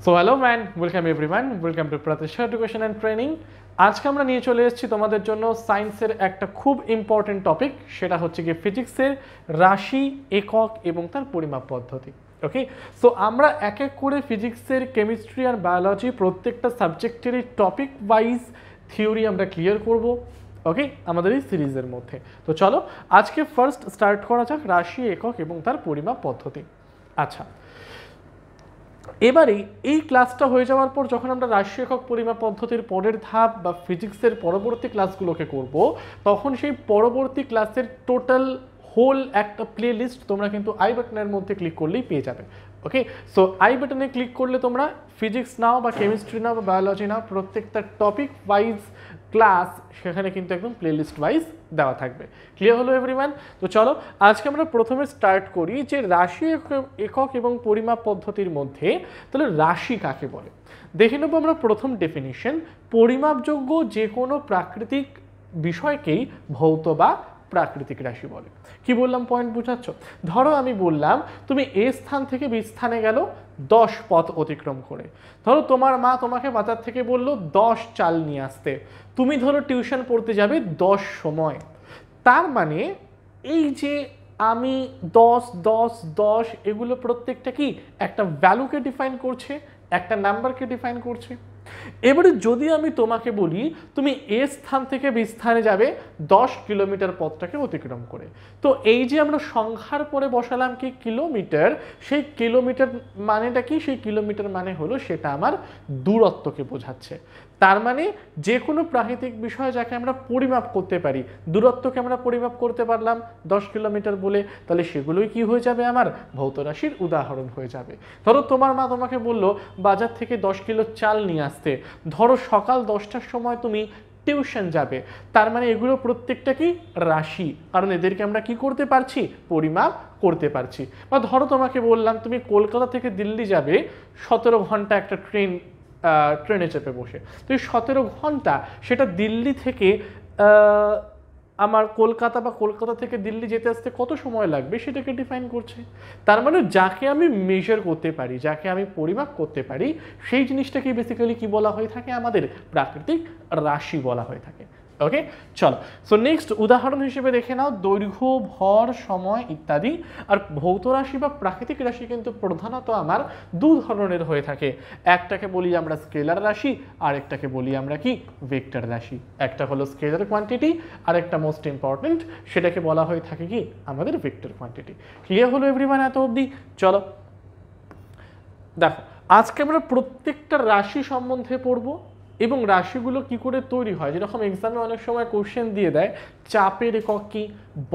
So hello man, welcome everyone, welcome to প্রতিষ্ঠা education and training. আজকে আমরা নিয়ে চলে এসেছি তোমাদের জন্য সায়েন্সের একটা খুব ইম্পর্টেন্ট টপিক, সেটা হচ্ছে কি ফিজিক্সের রাশি, একক এবং তার পরিমাপ পদ্ধতি। ওকে, সো আমরা এক এক করে ফিজিক্সের কেমিস্ট্রি আর বায়োলজি প্রত্যেকটা সাবজেক্টেরই টপিক ওয়াইজ থিওরি আমরা ক্লিয়ার করব। ওকে, আমাদের এই সিরিজের মধ্যে। তো চলো আজকে ফার্স্ট স্টার্ট করা যাক রাশি, একক এবং তার পরিমাপ পদ্ধতি। আচ্ছা, এবারে এই ক্লাসটা হয়ে যাওয়ার পর যখন আমরা রাশি, একক, পরিমাপ পদ্ধতির পরের ধাপ বা ফিজিক্সের পরবর্তী ক্লাসগুলোকে করব, তখন সেই পরবর্তী ক্লাসের টোটাল হোল একটা প্লে লিস্ট তোমরা কিন্তু আই বাটনের মধ্যে ক্লিক করলেই পেয়ে যাবে। ওকে, সো আই বাটনে ক্লিক করলে তোমরা ফিজিক্স নাও বা কেমিস্ট্রি নাও বা বায়োলজি নাও, প্রত্যেকটা টপিক ওয়াইজ ক্লাস সেখানে কিন্তু একদম প্লে লিস্ট ওয়াইজ দেওয়া থাকবে। ক্লিয়ার হলো এভরিওয়ান? তো চলো আজকে আমরা প্রথমে স্টার্ট করি যে রাশি, একক এবং পরিমাপ পদ্ধতির মধ্যে তাহলে রাশি কাকে বলে। দেখে নেবো আমরা প্রথম ডেফিনিশন, পরিমাপযোগ্য যে কোনো প্রাকৃতিক বিষয়কেই ভৌত বা প্রাকৃতিক রাশি বলে। কি বললাম, পয়েন্ট বুঝাচ্ছ? ধরো আমি বললাম তুমি এ স্থান থেকে বি স্থানে গেল 10 পথ অতিক্রম করে। ধরো তোমার মা তোমাকে বাজার থেকে বললো 10 চাল নিয়ে আসতে, তুমি ধরো টিউশন পড়তে যাবে 10 সময়। তার মানে এই যে আমি 10 10 10 এগুলো প্রত্যেকটা কি একটা ভ্যালুকে ডিফাইন করছে, একটা নাম্বারকে ডিফাইন করছে। এবারে যদি আমি তোমাকে বলি তুমি এ স্থান থেকে বি স্থানে যাবে 10 কিলোমিটার পথটাকে অতিক্রম করে, তো এই যে আমরা সংখ্যার পরে বসালাম কি কিলোমিটার, সেই কিলোমিটার মানেটা কি? সেই কিলোমিটার মানে হলো সেটা আমার দূরত্বকে বোঝাচ্ছে। তার মানে যে কোনো প্রাকৃতিক বিষয় যাকে আমরা পরিমাপ করতে পারি, দূরত্বকে আমরা পরিমাপ করতে পারলাম 10 কিলোমিটার বলে, তাহলে সেগুলোই কি হয়ে যাবে? আমার ভৌত রাশির উদাহরণ হয়ে যাবে। ধরো তোমার মা তোমাকে বললো বাজার থেকে 10 কিলো চাল নিয়ে আসতে, ধরো সকাল 10টার সময় তুমি টিউশন যাবে, তার মানে এগুলো প্রত্যেকটা কি রাশি, কারণ এদেরকে আমরা কি করতে পারছি? পরিমাপ করতে পারছি। বা ধরো তোমাকে বললাম তুমি কলকাতা থেকে দিল্লি যাবে 17 ঘন্টা একটা ট্রেনে চেপে বসে, তো এই 17 ঘন্টা সেটা দিল্লি থেকে আমার কলকাতা বা কলকাতা থেকে দিল্লি যেতে আসতে কত সময় লাগবে সেটাকে ডিফাইন করছে। তার মানে যাকে আমি মেজার করতে পারি, যাকে আমি পরিমাপ করতে পারি, সেই জিনিসটাকে বেসিক্যালি কি বলা হয়ে থাকে? আমাদের প্রাকৃতিক রাশি বলা হয়ে থাকে। ওকে, চলো সো নেক্সট উদাহরণ হিসেবে দেখে নাও দৈর্ঘ্য, ভর, সময় ইত্যাদি। আর ভৌত রাশি বা প্রাকৃতিক রাশি কিন্তু প্রধানত আমার দু ধরনের হয়ে থাকে। একটাকে বলি আমরা স্কেলার রাশি, আর একটাকে বলি আমরা কি ভেক্টর রাশি। একটা হলো স্কেলার কোয়ান্টিটি, আর একটা মোস্ট ইম্পর্টেন্ট সেটাকে বলা হয়ে থাকে কি আমাদের ভেক্টর কোয়ান্টিটি। ক্লিয়ার হলো এভরিওয়ান এত অবধি? চলো দেখো আজকে আমরা প্রত্যেকটা রাশি সম্বন্ধে পড়বো এবং রাশিগুলো কি করে তৈরি হয়। যেরকম এক্সামে অনেক সময় কোশ্চেন দিয়ে দেয় চাপের একক কি,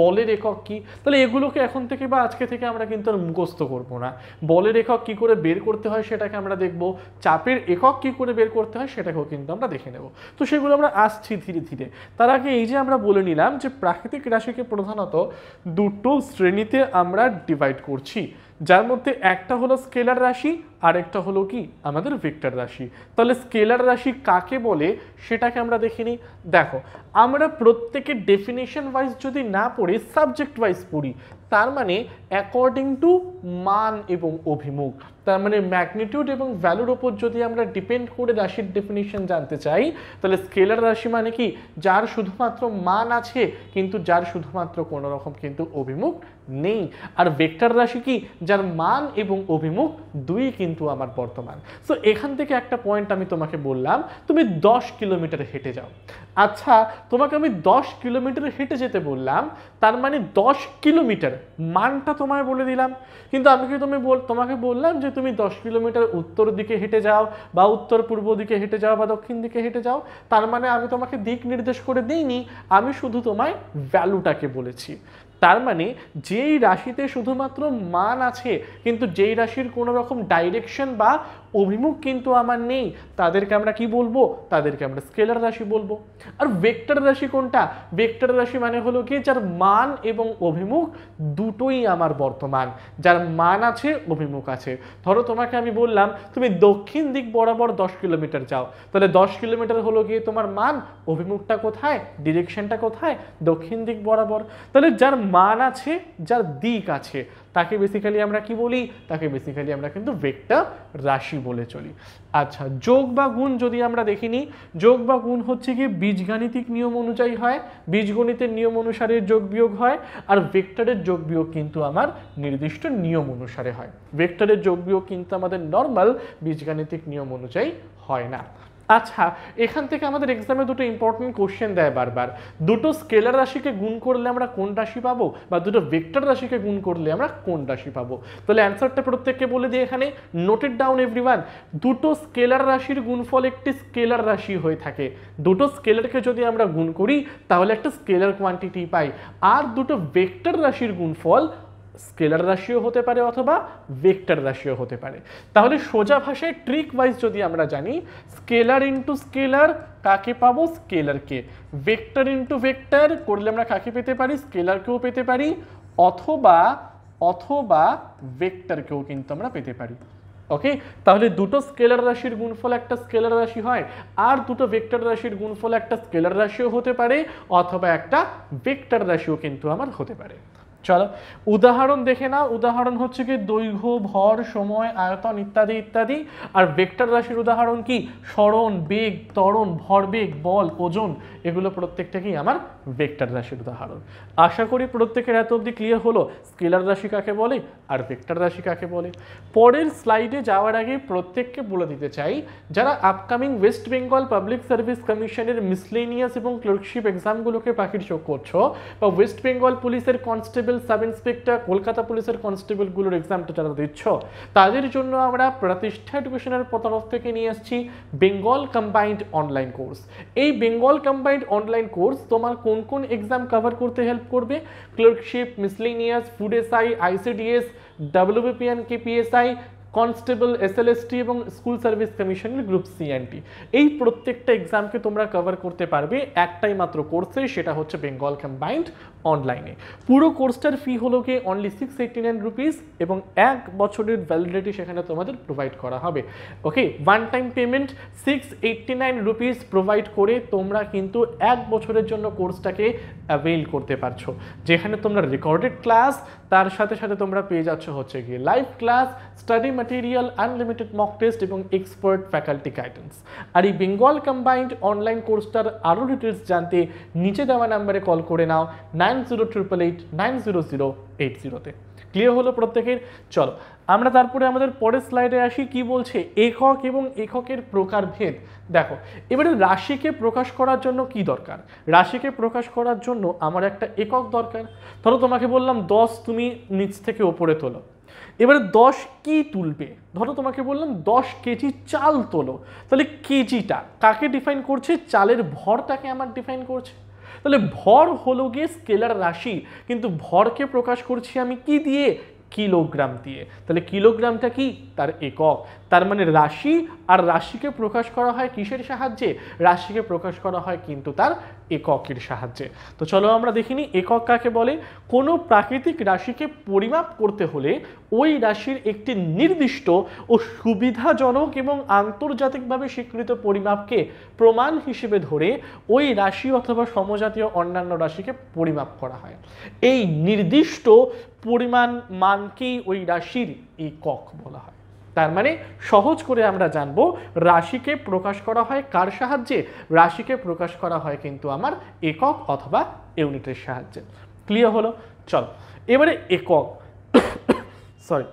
বলের একক কি, তাহলে এগুলোকে এখন থেকে বা আজকে থেকে আমরা কিন্তু আর মুখস্থ করবো না। বলের একক কি করে বের করতে হয় সেটাকে আমরা দেখব, চাপের একক কি করে বের করতে হয় সেটাকেও কিন্তু আমরা দেখে নেব। তো সেগুলো আমরা আসছি ধীরে ধীরে। তার আগে এই যে আমরা বলে নিলাম যে প্রাকৃতিক রাশিকে প্রধানত দুটো শ্রেণীতে আমরা ডিভাইড করছি, যার মধ্যে একটা হলো স্কেলার রাশি আর একটা হলো কি আমাদের ভেক্টর রাশি। তাহলে স্কেলার রাশি কাকে বলে সেটাকে আমরা দেখে নিই। দেখো আমরা প্রত্যেকের ডেফিনেশন ওয়াইজ যদি না পড়ি, সাবজেক্ট ওয়াইজ পড়ি, তার মানে অ্যাকর্ডিং টু মান এবং অভিমুখ, তার মানে ম্যাগনিটিউড এবং ভ্যালুর ওপর যদি আমরা ডিপেন্ড করে রাশির ডেফিনেশন জানতে চাই, তাহলে স্কেলার রাশি মানে কি যার শুধুমাত্র মান আছে কিন্তু যার শুধুমাত্র কোনো রকম কিন্তু অভিমুখ নেই। আর ভেক্টর রাশি কি যার মান এবং অভিমুখ দুই কিন্তু আমার বর্তমান। সো এখান থেকে একটা পয়েন্ট আমি তোমাকে বললাম তুমি 10 কিলোমিটার হেঁটে যাও। আচ্ছা, তোমাকে আমি 10 কিলোমিটার হেঁটে যেতে বললাম, তার মানে 10 কিলোমিটার মানটা তোমায় বলে দিলাম, কিন্তু আমি কি তোমাকে বললাম যে তুমি 10 কিলোমিটার উত্তর দিকে হেঁটে যাও বা উত্তর পূর্ব দিকে হেঁটে যাও বা দক্ষিণ দিকে হেঁটে যাও। তার মানে আমি তোমাকে দিক নির্দেশ করে দিইনি, আমি শুধু তোমায় ভ্যালুটাকে বলেছি। তার মানে যেই রাশিতে শুধুমাত্র মান আছে কিন্তু যেই রাশির কোনো রকম ডাইরেকশন বা অভিমুখ কিন্তু আমার নেই, তাদেরকে আমরা কি বলবো? তাদেরকে আমরা স্কেলার রাশি বলবো। আর ভেক্টর রাশি কোনটা? ভেক্টর রাশি মানে হলো কি যার মান এবং অভিমুখ দুটোই আমার বর্তমান, যার মান আছে অভিমুখ আছে। ধরো তোমাকে আমি বললাম তুমি দক্ষিণ দিক বরাবর 10 কিলোমিটার যাও, তাহলে 10 কিলোমিটার হলো গিয়ে তোমার মান, অভিমুখটা কোথায়, ডিরেকশনটা কোথায়? দক্ষিণ দিক বরাবর। তাহলে যার মান আছে, যার দিক আছে, তাকে বেসিক্যালি আমরা কি বলি, তাকে বেসিক্যালি আমরা কিন্তু ভেক্টর রাশি বলে চলি। আচ্ছা, যোগ বা গুণ যদি আমরা দেখিনি, যোগ বা গুণ হচ্ছে কি বীজগাণিতিক নিয়ম অনুযায়ী হয়, বীজগণিতের নিয়ম অনুসারে যোগ বিয়োগ হয়, আর ভেক্টরের যোগ বিয়োগ কিন্তু আমার নির্দিষ্ট নিয়ম অনুসারে হয়। ভেক্টরের যোগ বিয়োগ কিন্তু আমাদের নর্মাল বীজগাণিতিক নিয়ম অনুযায়ী হয় না। আচ্ছা, এখান থেকে আমাদের এক্সামে দুটো ইম্পর্টেন্ট কোশ্চেন দেয় বারবার, দুটো স্কেলার রাশিকে গুণ করলে আমরা কোন রাশি পাবো, বা দুটো ভেক্টর রাশিকে গুণ করলে আমরা কোন রাশি পাবো। তাহলে অ্যান্সারটা প্রত্যেককে বলে দিই এখানে, নোটেড ডাউন এভরিওয়ান। দুটো স্কেলার রাশির গুণফল একটি স্কেলার রাশি হয়ে থাকে। দুটো স্কেলারকে যদি আমরা গুণ করি তাহলে একটা স্কেলার কোয়ান্টিটি পাই। আর দুটো ভেক্টর রাশির গুণফল স্কেলার রাশিও হতে পারে অথবা ভেক্টর রাশিও হতে পারে। তাহলে সোজা ভাষায় ট্রিক ওয়াইজ যদি আমরা জানি, স্কেলার ইন্টু স্কেলার কাকে পাবো, স্কেলারকে। ভেক্টর ইন্টু ভেক্টর করলে আমরা কাকে পেতে পারি, স্কেলারকেও পেতে পারি, অথবা অথবা ভেক্টরকেও কিন্তু আমরা পেতে পারি। ওকে, তাহলে দুটো স্কেলার রাশির গুণফল একটা স্কেলার রাশি হয়, আর দুটো ভেক্টর রাশির গুণফল একটা স্কেলার রাশিও হতে পারে, অথবা একটা ভেক্টর রাশিও কিন্তু আমার হতে পারে। চলো উদাহরণ দেখে নাও। উদাহরণ হচ্ছে কি দৈর্ঘ্য, ভর, সময়, আয়তন ইত্যাদি ইত্যাদি। আর ভেক্টর রাশির উদাহরণ কি সরণ, বেগ, ত্বরণ, ভরবেগ, বল, ওজন, এগুলো প্রত্যেকটা কি আমার ভেক্টর রাশির উদাহরণ। আশা করি প্রত্যেকের এত অবধি ক্লিয়ার হলো স্কেলার রাশি কাকে বলে আর ভেক্টর রাশি কাকে বলে। পরের স্লাইডে যাওয়ার আগে প্রত্যেককে বলে দিতে চাই, যারা upcoming West Bengal public service কমিশনের মিসলেনিয়াস এবং ক্লার্কশিপ এক্সামগুলোকে পাখির চোখ করছো, বা ওয়েস্ট বেঙ্গল পুলিশের কনস্টেবল, সাব ইন্সপেক্টর, কলকাতা পুলিশের কনস্টেবলগুলোর এক্সামটা যারা দিচ্ছ, তাদের জন্য আমরা প্রতিষ্ঠা এডুকেশনের তরফ থেকে নিয়ে আসছি বেঙ্গল কম্বাইন্ড অনলাইন কোর্স। এই বেঙ্গল কম্বাইন্ড অনলাইন কোর্স তোমার কোন কোন এক্সাম কভার করতে হেল্প করবে, clerkship, miscellaneous, food SI, ICDS, WBPN, KPSI, constable, SLST এবং স্কুল সার্ভিস কমিশনের গ্রুপ সিএনটি, এই প্রত্যেকটা এক্সামকে তোমরা কভার করতে পারবে একটাই মাত্র কোর্সে, সেটা হচ্ছে বেঙ্গল কম্বাইন্ড অনলাইনে। পুরো কোর্সটার ফি হলো কি অনলি 689 রুপিস, এবং 1 বছরের ভ্যালিডিটি সেখানে তোমাদের প্রোভাইড করা হবে। Okay, one time payment 689 rupees provide করে তোমরা কিন্তু 1 বছরের জন্য কোর্সটাকে অ্যাভেল করতে পারছো, যেখানে তোমরা রেকর্ডেড ক্লাস, তার সাথে সাথে তোমরা পেয়ে যাচ্ছ হচ্ছে গিয়ে live class, study material, unlimited mock test এবং এক্সপার্ট ফ্যাকাল্টি গাইডেন্স। আর এই বেঙ্গল কম্বাইন্ড অনলাইন কোর্সটার আরও ডিটেলস জানতে নিচে দেওয়া নাম্বারে কল করে নাও 9088890080-তে। ক্লিয়ার হলো প্রত্যেকের? চলো আমরা তারপরে আমাদের পরের স্লাইডে আসি। কি বলছে, একক এবং এককের প্রকারভেদ। দেখো এবারে রাশিকে প্রকাশ করার জন্য কি দরকার, রাশিকে প্রকাশ করার জন্য আমার একটা একক দরকার। ধরো তোমাকে বললাম 10 তুমি নিচ থেকে ওপরে তোলো, এবারে 10 কি তুলবে, ধরো তোমাকে বললাম 10 কেজি চাল তোলো, তাহলে কেজিটা কাকে ডিফাইন করছে, চালের ভরটাকে আমার ডিফাইন করছে। তাহলে ভর হলো গিয়ে স্কেলার রাশি, কিন্তু ভরকে প্রকাশ করছি আমি কি দিয়ে, কিলোগ্রাম দিয়ে। তাহলে কিলোগ্রামটা কি, তার একক। তার মানে রাশি, আর রাশিকে প্রকাশ করা হয় কিসের সাহায্যে, রাশিকে প্রকাশ করা হয় কিন্তু তার এককের সাহায্যে। তো চলো আমরা দেখিনি একক কাকে বলে। কোনো প্রাকৃতিক রাশিকে পরিমাপ করতে হলে ওই রাশির একটি নির্দিষ্ট ও সুবিধাজনক এবং আন্তর্জাতিকভাবে স্বীকৃত পরিমাপকে প্রমাণ হিসেবে ধরে ওই রাশি অথবা সমজাতীয় অন্যান্য রাশিকে পরিমাপ করা হয়। এই নির্দিষ্ট পরিমাণ মানকেই ওই রাশির একক বলা হয়। তার মানে সহজ করে আমরা জানবো রাশিকে প্রকাশ করা হয় কার সাহায্যে, রাশিকে প্রকাশ করা হয় কিন্তু আমার একক অথবা ইউনিটের সাহায্যে। ক্লিয়ার হলো? চল এবারে একক সরি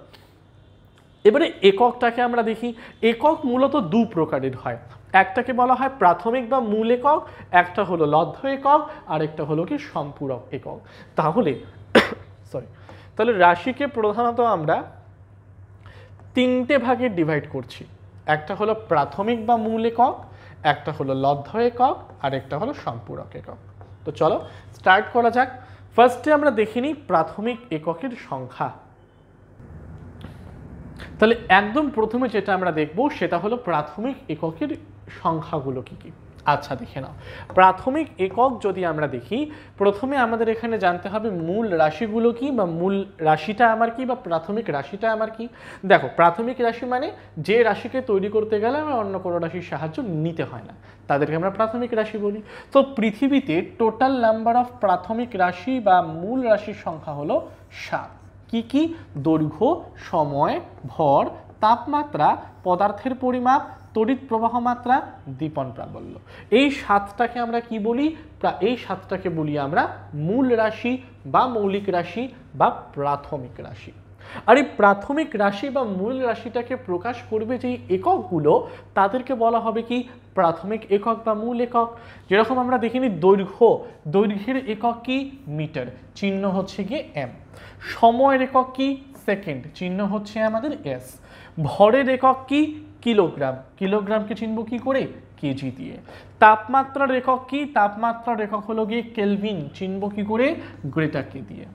এবারে এককটাকে আমরা দেখি। একক মূলত দু প্রকারের হয়, একটাকে বলা হয় প্রাথমিক বা মূল একক, একটা হলো লব্ধ একক, আর একটা হলো কি সম্পূরক একক। তাহলে তাহলে রাশিকে প্রধানত আমরা 3টে ভাগে ডিভাইড করছি, একটা হলো প্রাথমিক বা মূল একক, একটা হলো লব্ধ একক, আর একটা হলো সম্পূরক একক। তো চলো স্টার্ট করা যাক। ফার্স্টে আমরা দেখে নিই প্রাথমিক এককের সংখ্যা। তাহলে একদম প্রথমে যেটা আমরা দেখব সেটা হলো প্রাথমিক এককের সংখ্যাগুলো কি কি। আচ্ছা দেখে নাও, প্রাথমিক একক যদি আমরা দেখি, প্রথমে আমাদের এখানে জানতে হবে মূল রাশিগুলো কি, বা মূল রাশিটা আমার কি, বা প্রাথমিক রাশিটা আমার কি। দেখো প্রাথমিক রাশি মানে যে রাশিকে তৈরি করতে গেলে আমার অন্য কোনো রাশির সাহায্য নিতে হয় না, তাদেরকে আমরা প্রাথমিক রাশি বলি। তো পৃথিবীতে টোটাল নাম্বার অফ প্রাথমিক রাশি বা মূল রাশির সংখ্যা হলো 7। কি কি? দৈর্ঘ্য, সময়, ভর, তাপমাত্রা, পদার্থের পরিমাপ, তড়িৎ প্রবাহ মাত্রা, দীপন প্রাবল্য। এই সাতটাকে আমরা কি বলি? এই সাতটাকে বলি আমরা মূল রাশি বা মৌলিক রাশি বা প্রাথমিক রাশি। আর এই প্রাথমিক রাশি বা মূল রাশিটাকে প্রকাশ করবে যেই এককগুলো তাদেরকে বলা হবে কি? প্রাথমিক একক বা মূল একক। যেরকম আমরা দেখিনি দৈর্ঘ্যের একক কি? মিটার, চিহ্ন হচ্ছে গিয়ে এম। সময়ের একক কি? সেকেন্ড, চিহ্ন হচ্ছে আমাদের এস। ভরের একক কি? কিলোগ্রাম, কিলোগ্রামকে চিনব কি করে? কেজি দিয়ে। তাপমাত্রার একক কি? তাপমাত্রার একক হলো গিয়ে কেলভিন, চিনব কি করে? গ্রেটার কে দিয়ে।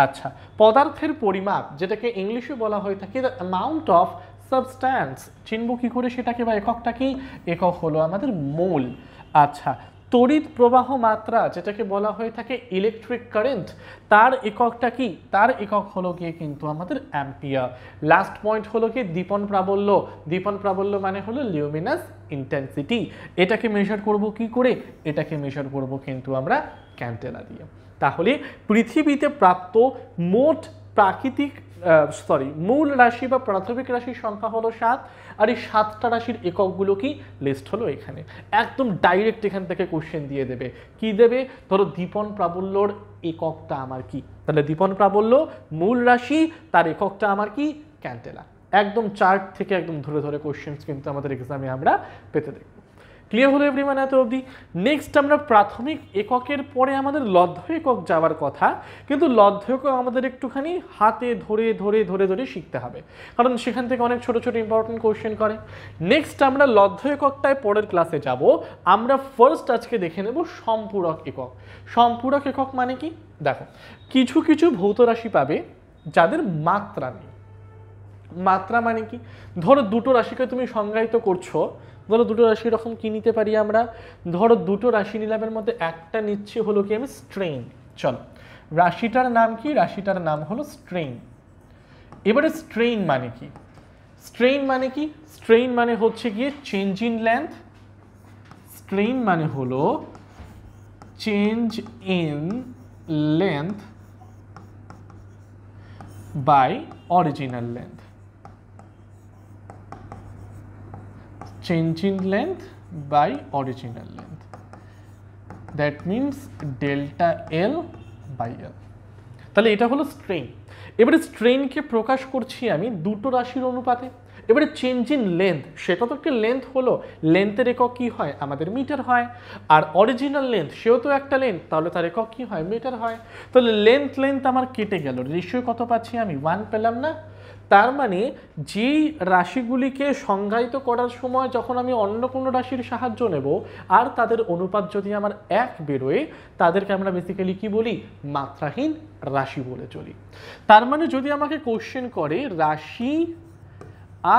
আচ্ছা, পদার্থের পরিমাপ যেটাকে ইংলিশে বলা হয়ে থাকে দ্য অ্যামাউন্ট অফ সাবস্ট্যান্স, চিনব কি করে সেটাকে বা এককটা কি? একক হলো আমাদের মোল। আচ্ছা, তড়িৎ প্রবাহ মাত্রা যেটাকে বলা হয়ে থাকে ইলেকট্রিক কারেন্ট, তার এককটা কি? তার একক হলো গিয়ে কিন্তু আমাদের অ্যাম্পিয়ার। লাস্ট পয়েন্ট হলো কি? দীপন প্রাবল্য। দীপন প্রাবল্য মানে হলো লিউমিনাস ইন্টেন্সিটি। এটাকে মেজার করব কি করে? এটাকে মেজার করব কিন্তু আমরা ক্যান্ডেলা দিয়ে। তাহলে পৃথিবীতে প্রাপ্ত মোট মূল রাশি বা প্রাথমিক রাশির সংখ্যা হলো 7। আর এই 7টা রাশির এককগুলো কি? লিস্ট হলো এখানে। একদম ডাইরেক্ট এখান থেকে কোশ্চেন দিয়ে দেবে। কি দেবে? ধরো দীপন প্রাবল্যর এককটা আমার কি? তাহলে দীপন প্রাবল্য মূল রাশি, তার এককটা আমার কি? ক্যান্ডেলা। একদম চার্ট থেকে একদম ধরে ধরে কোশ্চেন কিন্তু আমাদের এক্সামে আমরা পেতে দেখব। ক্লিয়ার হলো এভরিওয়ান এত অবধি? নেক্সট আমরা প্রাথমিক এককের পরে আমাদের লব্ধ একক যাওয়ার কথা, কিন্তু লব্ধ একক আমাদের একটুখানি হাতে ধরে ধরে ধরে ধরে শিখতে হবে, কারণ সেখান থেকে অনেক ছোট ছোট ইম্পর্টেন্ট কোশ্চেন করে। নেক্সট আমরা লব্ধ এককটায় পরের ক্লাসে যাব। আমরা ফার্স্ট আজকে দেখে নেব সম্পূরক একক। সম্পূরক একক মানে কি? দেখো, কিছু কিছু ভৌত রাশি পাবে যাদের মাত্রা নেই। মাত্রা মানে কি? ধরো দুটো রাশিকে তুমি সংজ্ঞায়িত করছো, ধরো দুটো রাশি এরকম কি নিতে পারি আমরা? ধরো দুটো রাশি নিলামের মধ্যে একটা নিচ্ছি হলো কি আমি স্ট্রেইন। চলো, রাশিটার নাম কি? রাশিটার নাম হলো স্ট্রেইন। এবারে স্ট্রেইন মানে কি? স্ট্রেইন মানে কি? স্ট্রেইন মানে হচ্ছে গিয়ে চেঞ্জ ইন লেন্থ। স্ট্রেইন মানে হলো change in length by original length. Change in length by original length, that means delta L by L। তাহলে এটা হলো স্ট্রেইন। এবারে স্ট্রেইনকে প্রকাশ করছি আমি দুটো রাশির অনুপাতে। এবারে চেঞ্জ ইন লেন্থ, সেটা তো একটা লেন্থ হলো, লেন্থের একক কি হয়? আমাদের মিটার হয়। আর অরিজিনাল লেন্থ, সেও তো একটা লেন্থ, তাহলে তার একক কি হয়? মিটার হয়। তাহলে লেন্থ আমার কেটে গেল, রেশিও কত পাচ্ছি আমি? 1 পেলাম না? তার মানে যেই রাশিগুলিকে সংজ্ঞায়িত করার সময় যখন আমি অন্য কোনো রাশির সাহায্য নেব আর তাদের অনুপাত যদি আমার 1 বেরোয়, তাদেরকে আমরা বেসিক্যালি কি বলি? মাত্রাহীন রাশি বলে চলি। তার মানে যদি আমাকে কোশ্চেন করে রাশি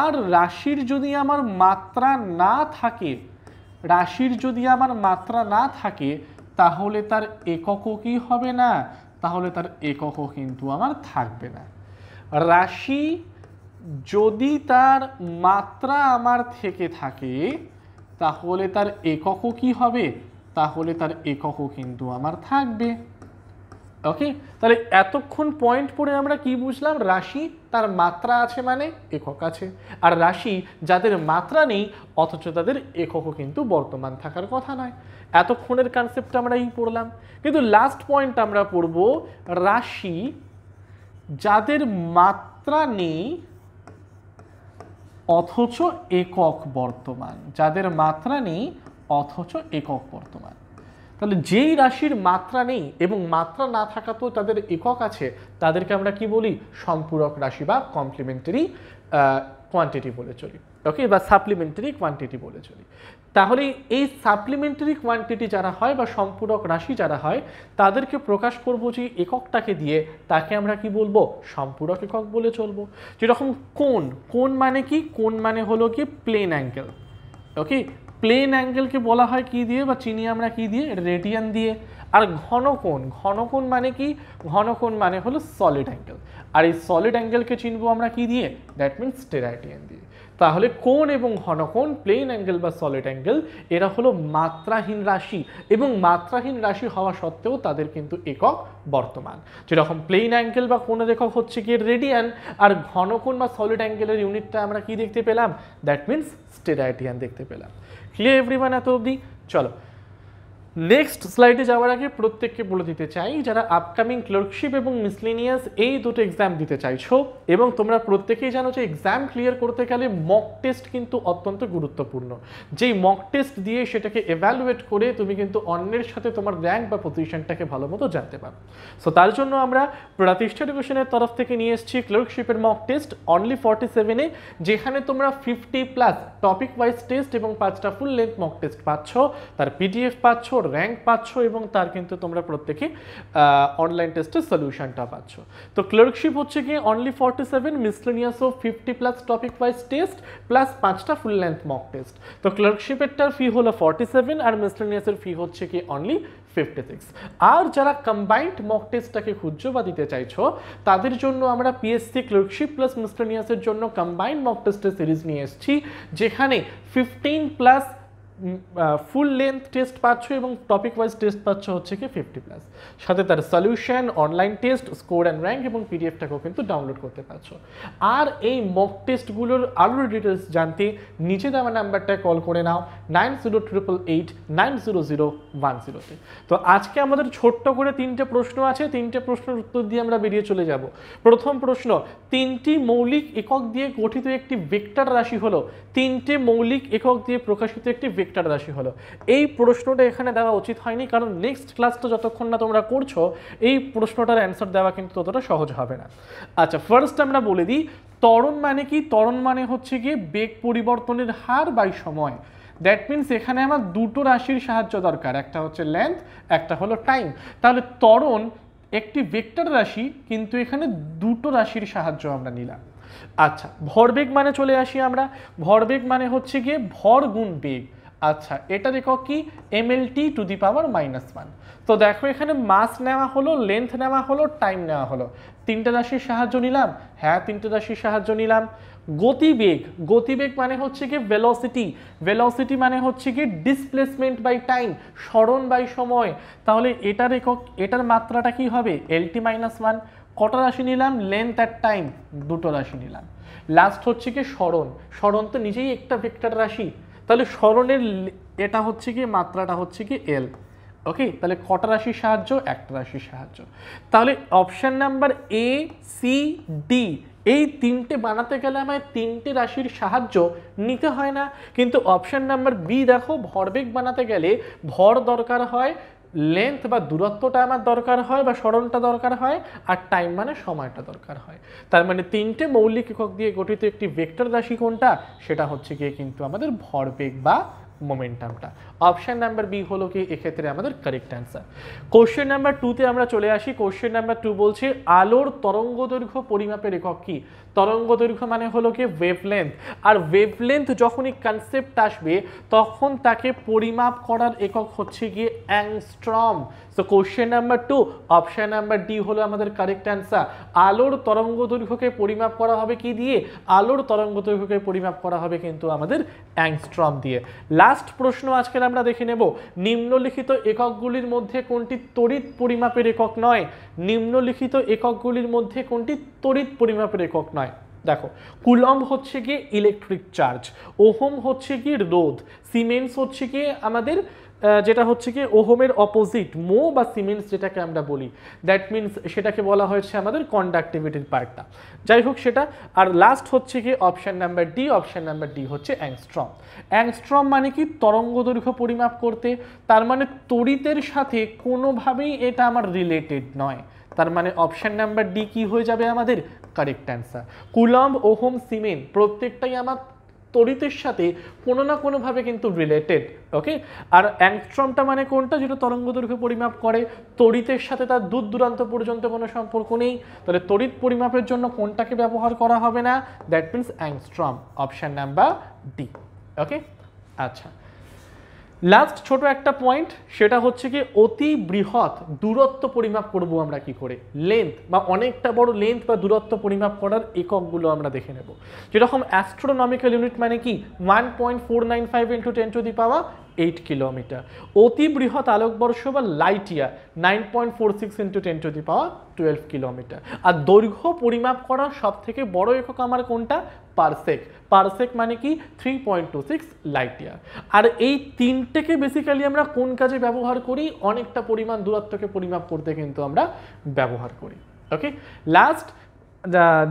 আর রাশির যদি আমার মাত্রা না থাকে, রাশির যদি আমার মাত্রা না থাকে, তাহলে তার এককও কি হবে না? তাহলে তার এককও কিন্তু আমার থাকবে না। রাশি যদি তার মাত্রা আমার থেকে থাকে, তাহলে তার এককও কি হবে? তাহলে তার এককও কিন্তু আমার থাকবে। ওকে, তাহলে এতক্ষণ পয়েন্ট পড়ে আমরা কি বুঝলাম? রাশি তার মাত্রা আছে মানে একক আছে, আর রাশি যাদের মাত্রা নেই অথচ তাদের এককও কিন্তু বর্তমান থাকার কথা নয়। এতক্ষণের কনসেপ্ট আমরা এই পড়লাম, কিন্তু লাস্ট পয়েন্ট আমরা পড়ব রাশি যাদের মাত্রা নেই অথচ একক বর্তমান। যাদের মাত্রা নেই অথচ একক বর্তমান। তাহলে যেই রাশির মাত্রা নেই এবং মাত্রা না থাকা তো তাদের একক আছে, তাদেরকে আমরা কি বলি? সম্পূরক রাশি বা কমপ্লিমেন্টারি কোয়ান্টিটি বলে চলি। ওকে, বা সাপ্লিমেন্টারি কোয়ান্টিটি বলে চলি। তাহলে এই সাপ্লিমেন্টারি কোয়ান্টিটি যারা হয় বা সম্পূরক রাশি যারা হয়, তাদেরকে প্রকাশ করব যে এককটাকে দিয়ে, তাকে আমরা কি বলবো? সম্পূরক একক বলে চলবো। যেরকম কোণ মানে কি? কোণ মানে হলো কি প্লেন অ্যাঙ্গেল। ওকে, প্লেন অ্যাঙ্গেলকে বলা হয় কি দিয়ে বা চিনি আমরা কি দিয়ে? রেডিয়ান দিয়ে। আর ঘনকোণ মানে কি? ঘনকোণ মানে হলো সলিড অ্যাঙ্গেল। আর এই সলিড অ্যাঙ্গেলকে চিনবো আমরা কি দিয়ে? দ্যাট মিনস স্টেরাডিয়ান দিয়ে। তাহলে কোণ এবং ঘনকোণ, প্লেন অ্যাঙ্গেল বা সলিড অ্যাঙ্গেল, এরা হলো মাত্রাহীন রাশি, এবং মাত্রাহীন রাশি হওয়া সত্ত্বেও তাদের কিন্তু একক বর্তমান। যেরকম প্লেন অ্যাঙ্গেল বা কোণের একক হচ্ছে কি রেডিয়ান, আর ঘনকোণ বা সলিড অ্যাঙ্গেলের ইউনিটটা আমরা কি দেখতে পেলাম, দ্যাট মিনস স্টেরাডিয়ান দেখতে পেলাম। ক্লিয়ার এভরিওয়ান এত অবধি? চলো নেক্সট স্লাইডে যাওয়ার আগে প্রত্যেককে বলে দিতে চাই, যারা আপকামিং ক্লার্কশিপ এবং মিসলেনিয়াস এই দুটো এক্সাম দিতে চাইছো, এবং তোমরা প্রত্যেকেই জানো যে এক্সাম ক্লিয়ার করতে গেলে মক টেস্ট কিন্তু অত্যন্ত গুরুত্বপূর্ণ। যেই মক টেস্ট দিয়ে সেটাকে এভ্যালুয়েট করে তুমি কিন্তু অন্যের সাথে তোমার র্যাঙ্ক বা পজিশনটাকে ভালো মতো জানতে পারো। সো তার জন্য আমরা প্রতিষ্ঠা এডুকেশনের তরফ থেকে নিয়ে এসেছি ক্লার্কশিপের মক টেস্ট অনলি 47-এ, যেখানে তোমরা 50+ টপিক ওয়াইজ টেস্ট এবং 5টা ফুল লেন্থ মক টেস্ট পাচ্ছ, তার পিডিএফ পাচ্ছ, র্যাঙ্ক পাচ্ছ, এবং তার কিন্তু তোমরা প্রত্যেকে অনলাইন টেস্টের সলিউশনটা পাচ্ছ। তো ক্লার্কশিপ হচ্ছে কি only 47, মিসলেনিয়াসও 50+ topic wise test plus 5টা ফুল লেন্থ মক টেস্ট। তো ক্লার্কশিপেরটার ফি হলো 47 আর মিসলেনিয়াসের ফি হচ্ছে কি অনলি 56। আর যারা কম্বাইন্ড মক টেস্টটাকে খুঁজছো বা দিতে চাইছো, তাদের জন্য আমরা পিএসসি ক্লার্কশিপ প্লাস মিসলেনিয়াসের জন্য কম্বাইন্ড মক টেস্টের সিরিজ নিয়ে এসেছি, যেখানে 15+ ফুল লেন্থ টেস্ট পাচ্ছ এবং টপিক ওয়াইজ টেস্ট পাচ্ছ হচ্ছে কি 50+, সাথে তার solution, online test, score and rank এবং পিডিএফটাকেও কিন্তু ডাউনলোড করতে পারছো। আর এই মক টেস্টগুলোর আরও ডিটেলস জানতে নিচে দেওয়া নাম্বারটায় কল করে নাও 9088890010-তে। তো আজকে আমাদের ছোট্ট করে 3টে প্রশ্ন আছে, 3টে প্রশ্নের উত্তর দিয়ে আমরা বেরিয়ে চলে যাব। প্রথম প্রশ্ন, 3টি মৌলিক একক দিয়ে গঠিত একটি ভেক্টর রাশি হলো, 3টে মৌলিক একক দিয়ে প্রকাশিত একটি ভেক্টর রাশি হলো। এই প্রশ্নটা এখানে দেওয়া উচিত হয়নি, কারণ নেক্সট ক্লাসটা যতক্ষণ না তোমরা করছো এই প্রশ্নটার অ্যান্সার দেওয়া কিন্তু ততটা সহজ হবে না। আচ্ছা, ফার্স্ট আমরা বলে দিই ত্বরণ মানে কি। ত্বরণ মানে হচ্ছে গিয়ে বেগ পরিবর্তনের হার বাই সময়। দ্যাট মিনস এখানে আমার দুটো রাশির সাহায্য দরকার, একটা হচ্ছে লেন্থ, একটা হলো টাইম। তাহলে ত্বরণ একটি ভেক্টর রাশি, কিন্তু এখানে দুটো রাশির সাহায্য আমরা নিলাম। আচ্ছা, ভরবেগ মানে চলে আসি আমরা। ভরবেগ মানে হচ্ছে গিয়ে ভর গুণ বেগ। আচ্ছা, এটার একক কি mlt⁻⁻1। তো দেখো এখানে মাস নেওয়া হলো, লেন্থ নেওয়া হলো, টাইম নেওয়া হলো, 3টে রাশির সাহায্য নিলাম। হ্যাঁ, 3টে রাশির সাহায্য নিলাম। গতিবেগ, গতিবেগ মানে হচ্ছে কি ভেলোসিটি। ভেলোসিটি মানে হচ্ছে কি ডিসপ্লেসমেন্ট বাই টাইম, সরণ বাই সময়। তাহলে এটার একক, এটার মাত্রাটা কি হবে lt-1। কটা রাশি নিলাম, লেন্থ আর টাইম, দুটো রাশি নিলাম। লাস্ট হচ্ছে কি সরণ। সরণ তো নিজেই একটা ভেক্টর রাশি, তাহলে সরণের এটা হচ্ছে কি মাত্রাটা হচ্ছে কি এল। ওকে, তাহলে কটা রাশির সাহায্য, একটা রাশির সাহায্য। তাহলে option number A, C, D এই 3টে বানাতে গেলে আমায় 3টে রাশির সাহায্য নিতে হয় না, কিন্তু অপশান নাম্বার বি দেখো, ভরবেগ বানাতে গেলে ভর দরকার হয়, লেন্থ বা দূরত্বটা আমার দরকার হয় বা সরণটা দরকার হয়, আর টাইম মানে সময়টা দরকার হয়। তার মানে 3টে মৌলিক একক দিয়ে গঠিত একটি ভেক্টর রাশি কোনটা, সেটা হচ্ছে গিয়ে কিন্তু আমাদের ভরবেগ বা মোমেন্টামটা। অপশন নাম্বার বি হলো কি এক্ষেত্রে আমাদের কারেক্ট অ্যান্সার। কোশ্চেন নাম্বার 2তে আমরা চলে আসি। কোশ্চেন নাম্বার 2 বলছে আলোর তরঙ্গ দৈর্ঘ্য পরিমাপের একক কি। তরঙ্গ দৈর্ঘ্য মানে হলো কি ওয়েভলেন্থ, আর ওয়েভলেন্থ যখনই কনসেপ্ট আসবে তখন তাকে পরিমাপ করার একক হচ্ছে গিয়ে angstrom. So question number 2 option number D হলো আমাদের কারেক্ট অ্যান্সার। আলোর তরঙ্গ দৈর্ঘ্যকে পরিমাপ করা হবে কি দিয়ে, আলোর তরঙ্গ দৈর্ঘ্যকে পরিমাপ করা হবে কিন্তু আমাদের অ্যাংস্ট্রম দিয়ে। লাস্ট প্রশ্ন আজকের আমরা দেখে নেব, নিম্নলিখিত এককগুলির মধ্যে কোনটি তড়িৎ পরিমাপের একক নয়। নিম্নলিখিত এককগুলির মধ্যে কোনটি তড়িৎ পরিমাপের একক নয়। দেখো, কুলম্ব হচ্ছে গিয়ে ইলেকট্রিক চার্জ, ওহম হচ্ছে কি রোধ, সিমেন্স হচ্ছে কি আমাদের যেটা হচ্ছে কি ওহমের অপোজিট মো বা সিমেন্স যেটাকে আমরা বলি, দ্যাট মিনস সেটাকে বলা হয়েছে আমাদের কন্ডাক্টিভিটির পার্টটা। যাই হোক সেটা। আর লাস্ট হচ্ছে কি option number D. Option number D হচ্ছে অ্যাংস্ট্রম। অ্যাংস্ট্রম মানে কি তরঙ্গ দৈর্ঘ্য পরিমাপ করতে, তার মানে তড়িতের সাথে কোনোভাবেই এটা আমার রিলেটেড নয়। তার মানে অপশন নাম্বার ডি কি হয়ে যাবে আমাদের correct answer. Coulomb, ohm, siemens প্রত্যেকটাই আমার তড়িতের সাথে কোনো না কোনোভাবে কিন্তু রিলেটেড। ওকে, আর অ্যাংস্ট্রমটা মানে কোনটা, যেটা তরঙ্গ দৈর্ঘ্য পরিমাপ করে, তড়িতের সাথে তার দূর দূরান্ত পর্যন্ত কোনো সম্পর্ক নেই। তাহলে তড়িৎ পরিমাপের জন্য কোনটাকে ব্যবহার করা হবে না, that means angstrom. Option number D. Okay, আচ্ছা লাস্ট ছোট একটা পয়েন্ট, সেটা হচ্ছে কি অতি বৃহৎ দূরত্ব পরিমাপ করব আমরা কি করে, লেন্থ বা অনেকটা বড় লেন্থ বা দূরত্ব পরিমাপ করার এককগুলো আমরা দেখে নেব। যেরকম অ্যাস্ট্রোনমিক্যাল ইউনিট মানে কি 1.495 ইন্টু 10⁸ কিলোমিটার, অতি বৃহৎ আলোকবর্ষ বা লাইট ইয়ার 9.46 ইন্টু 10⁻12 কিলোমিটার। আর দৈর্ঘ্য পরিমাপ করার সব থেকে বড় একক আমার কোনটা, পারসেক। পারসেক মানে কি 3.26 লাইট ইয়ার। আর এই তিনটেকে বেসিক্যালি আমরা কোন কাজে ব্যবহার করি, অনেকটা পরিমাণ দূরত্বকে পরিমাপ করতে কিন্তু আমরা ব্যবহার করি। ওকে, লাস্ট,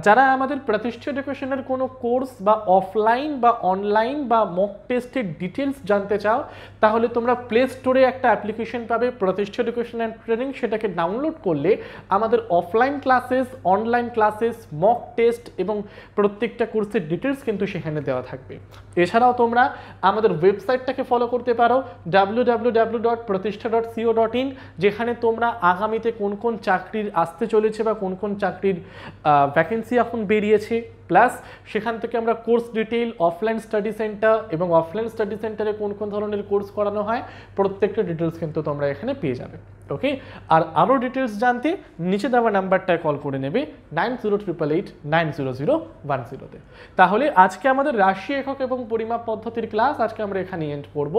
যারা আমাদের প্রতিষ্ঠা এডুকেশনের কোনো কোর্স বা অফলাইন বা অনলাইন বা মক টেস্টের ডিটেলস জানতে চাও, তাহলে তোমরা প্লে স্টোরে একটা অ্যাপ্লিকেশন পাবে প্রতিষ্ঠা এডুকেশন অ্যান্ড ট্রেনিং, সেটাকে ডাউনলোড করলে আমাদের offline classes, online classes, mock test এবং প্রত্যেকটা কোর্সের ডিটেলস কিন্তু সেখানে দেওয়া থাকবে। এছাড়াও তোমরা আমাদের ওয়েবসাইটটাকে ফলো করতে পারো www.pratishtha.co.in, যেখানে তোমরা আগামীতে কোন কোন চাকরির আসতে চলেছে বা কোন কোন চাকরির ভ্যাকেন্সি এখন বেরিয়েছে, প্লাস সেখান থেকে আমরা course detail, offline study centre এবং অফলাইন স্টাডি সেন্টারে কোন কোন ধরনের কোর্স করানো হয় প্রত্যেকটা ডিটেলস কিন্তু তোমরা এখানে পেয়ে যাবে। ওকে, আর আরও ডিটেলস জানতে নিচে দেওয়া নাম্বারটায় কল করে নেবে 9088890010-তে। তাহলে আজকে আমাদের রাশি একক এবং পরিমাপ পদ্ধতির ক্লাস আজকে আমরা এখানে এন্ড করব।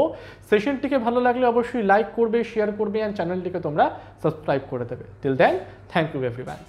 সেশনটিকে ভালো লাগলে অবশ্যই লাইক করবে, শেয়ার করবে অ্যান্ড চ্যানেলটিকে তোমরা সাবস্ক্রাইব করে দেবে। Till then, thank you everyone.